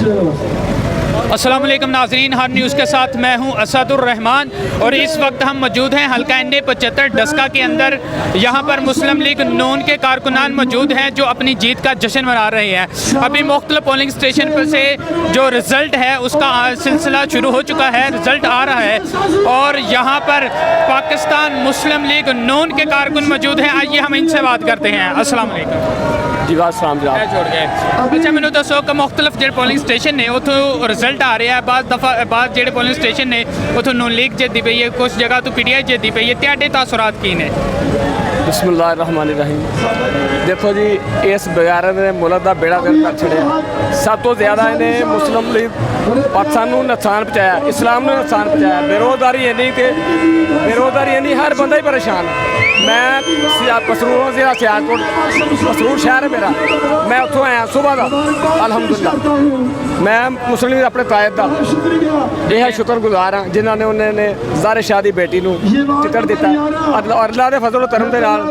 अस्सलाम वालेकुम नाजरीन, हर न्यूज़ के साथ मैं हूं असदुर रहमान और इस वक्त हम मौजूद हैं हल्का ND 75 डस्का के अंदर। यहां पर मुस्लिम लीग नून के कारकुनान मौजूद हैं जो अपनी जीत का जश्न मना रहे हैं। अभी मुख्तलिफ पोलिंग स्टेशन पर से जो रिज़ल्ट है उसका सिलसिला शुरू हो चुका है, रिज़ल्ट आ रहा है और यहाँ पर पाकिस्तान मुस्लिम लीग नून के कारकुन मौजूद हैं। आइए हम इनसे बात करते हैं। अस्सलाम वालेकुम जी, वालेकुम सलाम। जोड़ गए। अच्छा, मैंने दसो कि मुख्तलिफ जो पोलिंग स्टेशन ने उतो रिजल्ट आ रहा है। बाद जो पोलिंग स्टेशन ने उतो नून लीग जितती पई है, कुछ जगह तो PTI जितती पई है। तुहाडे तासुरात की ने? बिस्मिल्लाहिर्रहमानिर्रहीम। देखो जी, इस बगैर ने मुल्क का बेड़ा गर्क कर छड़िया। सब तो ज़्यादा इन्हें मुस्लिम लीग पाकिस्तान को नुकसान पहुँचाया, इस्लाम ने नुकसान पहुँचाया। बेरोज़गारी इन्नी कि बेरोज़गारी इन्नी हर बंदा ही परेशान। मैं पसरूरों से सियालकोट पसरूर शहर है मेरा, मैं उत्थों आया सुबह का। अल्हम्दुलिल्लाह मैं मुस्लिम लीग अपने कायद का यह शुक्रगुजार हाँ जिन्होंने उन्होंने ज़ाहिर शाह की बेटी को टिकट दिता और अल्लाह के फजल करम के नाल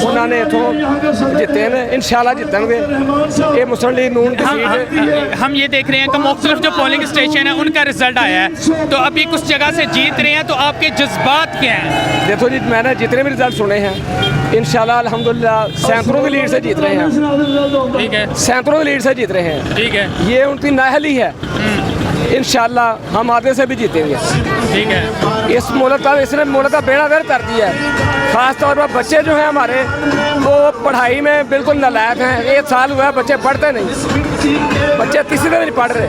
उन्होंने इतों जिते ने। इंशाअल्लाह जितणगे। ये मुस्लिम लीग नून की सीट। हम ये देख रहे हैं कि मुख्तलिफ जो पोलिंग स्टेशन है उनका रिजल्ट आया है, तो अभी कुछ जगह से जीत रहे हैं, तो आपके जज्बात क्या हैं? देखो जी, मैंने जितने भी रिजल्ट सुने हैं इंशाल्लाह अल्हम्दुलिल्लाह सैकड़ों की लीड से जीत रहे हैं। ठीक है, सैकड़ों की लीड से जीत रहे हैं। ठीक है, ये उनकी नाहली है। इंशाल्लाह हम आधे से भी जीतेंगे। ठीक है। इस मुल्क का इसने मुल्क का बेड़ा गर्क कर दिया है। ख़ास तौर पर बच्चे जो हैं हमारे वो पढ़ाई में बिल्कुल नालायक हैं। 1 साल हुआ है बच्चे पढ़ते नहीं, बच्चे किसी में नहीं पढ़ रहे।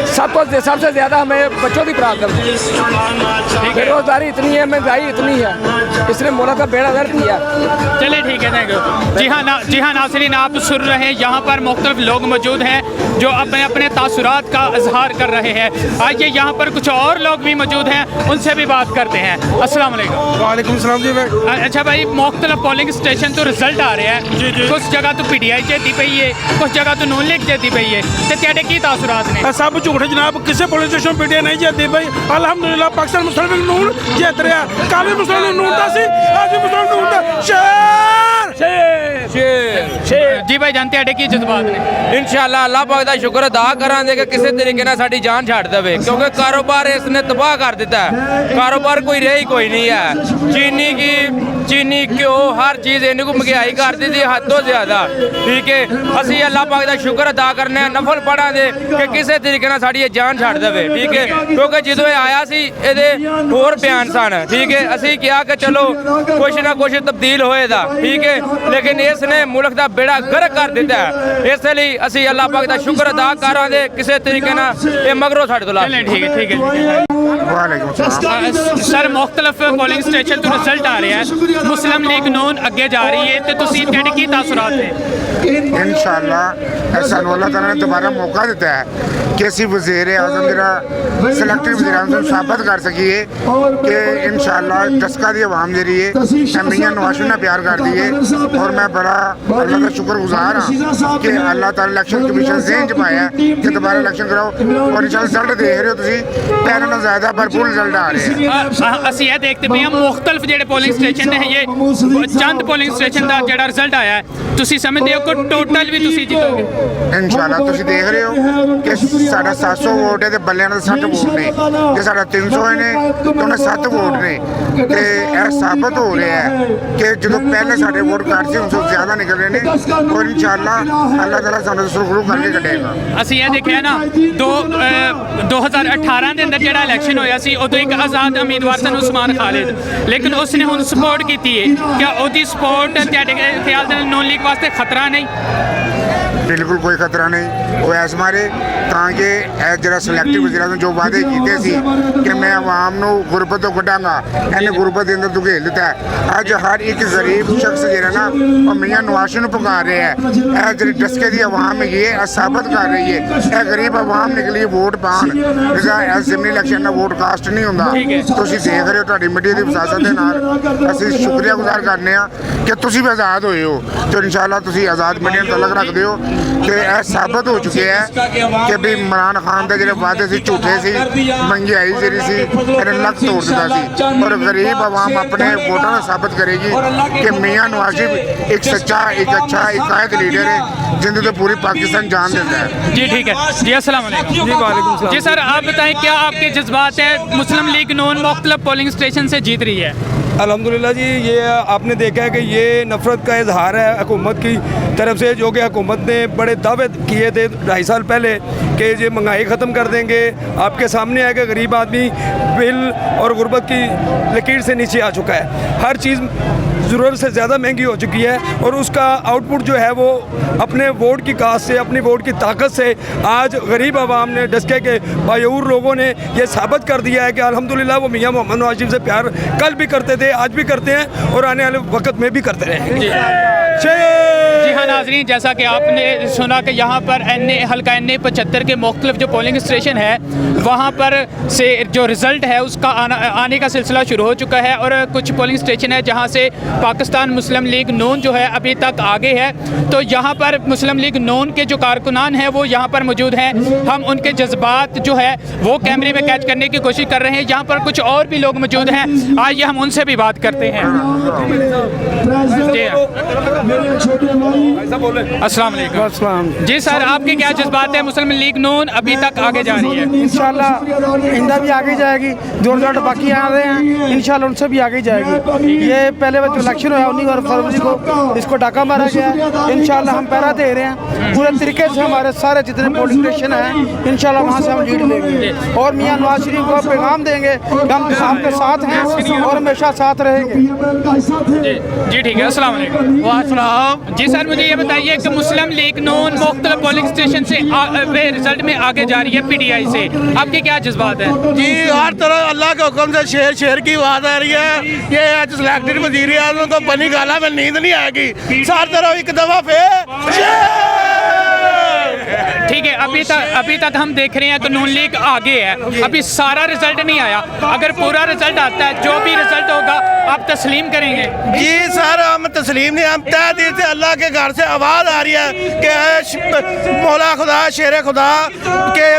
सबसे ज़्यादा हमें बच्चों की प्रॉब्लम है। बेरोजगारी इतनी है, महंगाई इतनी है, इसने मुल्क का बेड़ा गर्क किया। चलिए ठीक है, थैंक यू। जी हाँ नाज़रीन, आप सुन रहे हैं यहाँ पर मुख्तलिफ लोग मौजूद हैं जो अपने अपने तासुरात का इजहार कर रहे हैं। आइए यहाँ पर कुछ और लोग भी मौजूद हैं, उनसे भी बात करते हैं। अस्सलाम वालेकुम। वालेकुम सलाम जी। अच्छा भाई, मुख्तलिफ पोलिंग स्टेशन तो रिजल्ट आ रहे हैं, कुछ जगह तो PTI जीती पई है, कुछ जगह तो नून लीग जीती पई है, तो तेरे की तासुरात ने? सब झूठे जनाब, किसी पोलिंग स्टेशन PTI नहीं जीती भाई। अल्हम्दुलिल्लाह पाकिस्तान मुस्लिम लीग नून जीत रहा। कल भी मुस्लिम लीग नून दा सी, आज भी मुस्लिम लीग नून दा। शेर शेर शेर शेर। जी भाई, जानते हैं की जज्बात ने? इंशाअल्लाह अल्लाह पाक दा शुक्र अदा करांगे कि किसी तरीके ਨਾਲ ਸਾਡੀ जान छड़ देवे, क्योंकि कारोबार इसने तबाह कर दिता है। कारोबार कोई रही कोई नहीं है। चीनी घ्यो हर चीज़ इन्हें को महंगाई कर दी थी हदों ज़्यादा। ठीक है, असी अल्लाह पाक का शुक्र अदा करने नफल पढ़ा दे कि किसी तरीके ਨਾਲ ਸਾਡੀ जान छड़ देवे। ठीक है, क्योंकि जो आया सी ये होर बयान सन। ठीक है, असी कहा कि चलो कुछ ना कुछ तब्दील होएगा। ठीक है, लेकिन इसने मुल्क का बेड़ा गर्क कर दिता है। इसलिए असी अल्लाह पाक का शुक्र अदा करांगे किसी तरीके ये मगरों साढ़े तो ला। ठीक है, ठीक है। सर, मुख्तलिफ पोलिंग स्टेशन तो रिजल्ट आ रहे हैं, मुस्लिम लीग नून अगे जा रही है, तो तुसीं तेरे की तासुरात है? इंशाअल्लाह सानू अल्लाह ताला ने दोबारा मौका दिता है कि असी वज़ीर आज़म जरा सिलेक्टेड वज़ीर आज़म साबित कर सकिए कि इंशाअल्लाह डस्का दी आवाम जी है मियां नवाज ने प्यार कर दी है। और मैं बड़ा अल्लाह का शुक्रगुजार हाँ कि अल्लाह ताला इलेक्शन कमीशन ज़हन च पाया कि दोबारा इलेक्शन कराओ। और इंशाअल्लाह रिजल्ट देख रहे हो तुम, पहले नालों ज़्यादा भरपूर रिजल्ट आ रहे हैं। असी ये देखते पे मुख्तलिफ जो पोलिंग स्टेशन है, ये चंद पोलिंग स्टेशन का जो रिजल्ट आया है, तुसीं समझते हो कि टोटल भी तुसीं जीतोगे? इंशाअल्लाह तुसीं देख रहे हो कि साढ़ा 700 वोट है तो बल्लियां दे 60 वोट ने, जो साढ़ा 300 ने तो उन्हें 7 वोट ने। तो यह साबित हो रहा है कि जो पहले साढ़े वोट घट से उनसे ज़्यादा निकल रहे हैं। और इंशाअल्लाह अल्लाह ताला सानू सुरखरू करके कटेगा। असी ये देखा ना 2018 के अंदर जो इलेक्शन होया सी, उदों एक आज़ाद उम्मीदवार सन उस्मान खालिद, लेकिन उसने हुण सपोर्ट की है। क्या उसकी सपोर्ट तेरे ख्याल नाल नून लीग वास्ते खतरा नहीं? बिल्कुल कोई खतरा नहीं। वो इस मारे ताकि जरा सिलेक्टिव वज़ीर आज़म जो वादे किए सी कि मैं आवाम को गुरबत तो कटांगा, इन्हें गुरबत के अंदर धकेल दिता है। अज हर एक गरीब शख्स जो ना वो मियां नवाज को पुकार रहा है। यह जी डस्के की आवाम है ये साबित कर रही है, यह गरीब आवाम निकली वोट पान जिमनी इलेक्शन का वोट कास्ट नहीं होंदा। तुम देख रहे हो तुहाडी मीडिया की विसासत के नाल असीं शुक्रिया गुजार करने कि तुसीं भी आज़ाद होए हो। तो इंशाअल्लाह तुसीं आज़ाद मीडिया तलक रखते हो ਤੇ ਇਹ ਸਾਬਤ ਹੋ ਚੁੱਕਿਆ ਹੈ ਕਿ ਵੀ ਇਮਰਾਨ ਖਾਨ ਦੇ ਜਿਹੜੇ ਵਾਅਦੇ ਸੀ ਝੂਠੇ ਸੀ, ਮਹਿੰਗਾਈ ਜਿਹੜੀ ਸੀ ਇਹਨੇ ਲੱਕ ਤੋੜ ਦਿੱਤਾ ਸੀ। ਔਰ ਗਰੀਬ ਆਵਾਮ ਆਪਣੇ ਵੋਟਾਂ ਨਾਲ ਸਾਬਤ ਕਰੇਗੀ ਕਿ ਮੀਆਂ ਨਵਾਜ਼ ਸ਼ਰੀਫ ਇੱਕ ਸੱਚਾ, ਇੱਕ अच्छा, एक कायद लीडर है जिन्हें तो पूरी पाकिस्तान जान देता है। जी ठीक है जी, अस्सलाम वालेकुम। जी वालेकुम सलाम। जी सर, आप बताएं क्या आपके जज्बात हैं? मुस्लिम लीग नून मुख्तलिफ पोलिंग स्टेशन से जीत रही है। अल्हम्दुलिल्लाह जी, ये आपने देखा है कि ये नफ़रत का इजहार है हुकूमत की तरफ से, जो कि हुकूमत ने बड़े दावे किए थे 2.5 साल पहले कि ये महंगाई ख़त्म कर देंगे। आपके सामने है कि गरीब आदमी बिल और गुर्बत की लकीर से नीचे आ चुका है। हर चीज़ ज़रूरत से ज़्यादा महंगी हो चुकी है और उसका आउटपुट जो है वो अपने वोट की कास्ट से, अपनी वोट की ताकत से आज गरीब आवाम ने, डस्के के बायूर लोगों ने ये साबित कर दिया है कि अल्हम्दुलिल्लाह वो मियां मोहम्मद नवाज शरीफ से प्यार कल भी करते थे, आज भी करते हैं और आने वाले वक्त में भी करते रहेंगे। जी हाँ नाजरीन, जैसा कि आपने सुना कि यहाँ पर हल्का NA 75 के मुख्तलिफ जो पोलिंग स्टेशन है वहाँ पर से जो रिज़ल्ट है उसका आने का सिलसिला शुरू हो चुका है और कुछ पोलिंग स्टेशन है जहाँ से पाकिस्तान मुस्लिम लीग नून जो है अभी तक आगे है। तो यहाँ पर मुस्लिम लीग नून के जो कारकुनान हैं वो यहाँ पर मौजूद हैं। हम उनके जज्बात जो है वो कैमरे में कैच करने की कोशिश कर रहे हैं। यहाँ पर कुछ और भी लोग मौजूद हैं, आइए हम उनसे भी बात करते हैं। अस्सलाम वालेकुम। जी सर, आपके क्या जज्बात है? मुस्लिम लीग नून अभी तक आगे जा रही है, इंशाल्लाह इंदा भी आगे जाएगी। 2 रिजल्ट बाकी आ रहे हैं, इंशाल्लाह उनसे भी आगे जाएगी। ये पहले जो इलेक्शन हुआ 19 फरवरी को इसको डाका मारा गया है, इंशाल्लाह हम पहरा दे रहे हैं पूरे तरीके से। हमारे सारे जितने पोलिंग स्टेशन हैं इंशाल्लाह वहाँ से हम लीड लेंगे और मियां नवाज शरीफ को पैगाम देंगे कि हम आपके साथ हैं और हमेशा साथ रहेंगे। जी ठीक है, अस्सलाम वालेकुम। वालेकुम। जी सर, मुझे ये बताइए कि मुस्लिम लीग नून मुख्तलिफ पोलिंग स्टेशन से रिजल्ट में आगे जा रही है PTI से, आपके क्या जज्बात है? जी हर तरह अल्लाह के हुक्म से शेर शेर की आवाज़ आ रही है। ये आज सिलेक्टेड वज़ीर आज़म को बनी गाला में नींद नहीं आएगी, हर तरह एक दफ़ा फिर ठीक है। अभी तक हम देख रहे हैं कि नून लीग आगे है, अभी सारा रिजल्ट नहीं आया। अगर पूरा रिजल्ट आता है, जो भी रिजल्ट होगा आप तस्लीम करेंगे? जी सर, हम तस्लीम नहीं, हम तय दिल से अल्लाह के घर से आवाज़ आ रही है कि मौला खुदा शेर खुदा के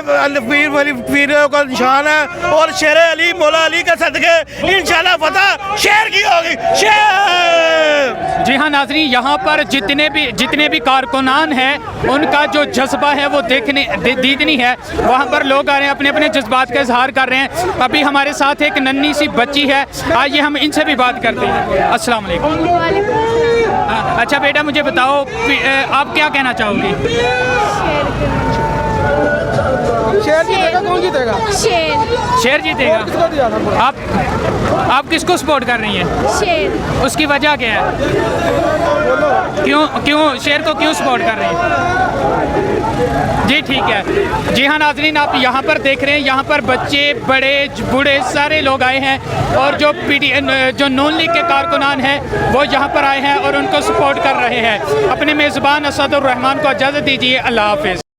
पीर का निशान है और शेर अली मौला अली के सदके इंशाल्लाह फतह शेर की होगी। शेर। जी हाँ नाजरीन, यहाँ पर जितने भी कारकुनान हैं उनका जो जज्बा है वो दीदनी है। वहाँ पर लोग आ रहे हैं, अपने अपने जज्बात का इजहार कर रहे हैं। अभी हमारे साथ एक नन्ही सी बच्ची है, आइए हम इनसे भी बात करते हैं। अस्सलाम वालेकुम। अच्छा बेटा, मुझे बताओ आप क्या कहना चाहोगी? शेर जीतेगा, कौन जीतेगा? शेर जीतेगा। आप किसको सपोर्ट कर रही हैं? शेर। उसकी वजह क्या है? क्यों शेर को क्यों सपोर्ट कर रही हैं? जी ठीक है। जी हाँ नाजरीन, आप यहाँ पर देख रहे हैं, यहाँ पर बच्चे बड़े बूढ़े सारे लोग आए हैं और जो नून लीग के कारकुनान हैं वो यहाँ पर आए हैं और उनको सपोर्ट कर रहे हैं। अपने मेज़बान असदुर रहमान को इजाज़त दीजिए। अल्लाह हाफिज़।